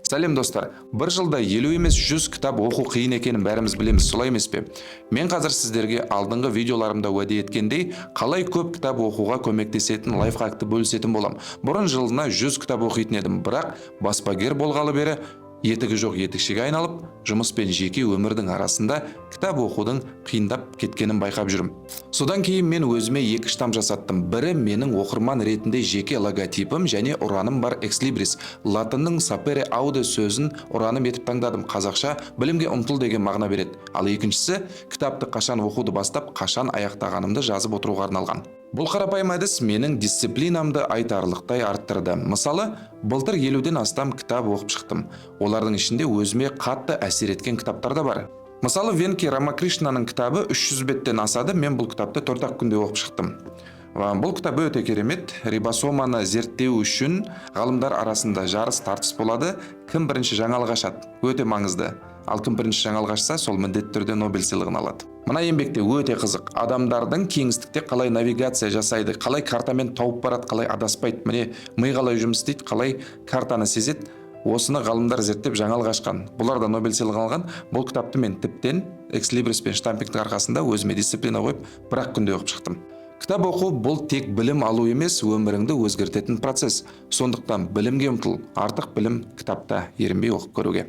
Сәлем достар, бір жылда 50 емес 100 кітап оқу қиын екенін бәріміз білеміз, солай емес пе? Мен қазір сіздерге алдыңғы видеоларымда уәде еткендей, қалай көп кітап оқуға көмектесетін лайфхакты бөлісетін болам. Бұрын жылына 100 кітап оқитын едім, бірақ баспагер болғалы бері етігі жоқ етікшіге айналып, жұмыс пен жеке өмірдің арасында кітап оқудың қиындап кеткенін байқап жүрмін. Содан кейін мен өзіме 2 штамп жасаттым. Бірі менің оқырман ретінде жеке логотипім және ұраным бар Экслибрис. Латынның sapere aude сөзін ұраным етіп таңдадым. Қазақша білімге ұмтыл деген мағына береді. Ал екіншісі кітапты қашан оқуды бастап, қашан аяқтағанымды жазып отыруға арналған. Бұл қарапайым әдіс менің дисциплинамды айтарлықтай арттырды. Мысалы, былтыр 50-ден астам кітап оқып шықтым. Олардың ішінде өзіме қатты әсер еткен кітаптар да бар. Мысалы, Венки Рамакришнаның кітабы 300 беттен асады, мен бұл кітапты 4 күнде оқып шықтым. Бұл кітап өте керемет. Рибосоманы зерттеу үшін ғалымдар арасында жарыс тартыс болады. Кім бірінші жаңалық ашады? Өте маңызды. Ал кім бірінші жаңалық ашса, сол міндетті түрде Нобель сыйлығын алады. Мына еңбекте өте қызық. Адамдардың кеңістікте қалай навигация жасайды, қалай картамен тауып барады, қалай адаспайды. Міне ми қалай жұмыс істейді, қалай картаны сезеді. Осыны ғалымдар зерттеп жаңалық ашқан. Бұлар да Нобель сыйлығын алған. Бұл кітапты мен тіптен Экслибрис пен штампингтің арқасында өзіме дисциплина қойып, 1 күнде оқып шықтым. Кітап оқу бұл тек білім алу емес, өміріңді өзгертетін процесс. Сондықтан білімге ұмтыл. Артық білім кітапта ерінбей оқып көруге.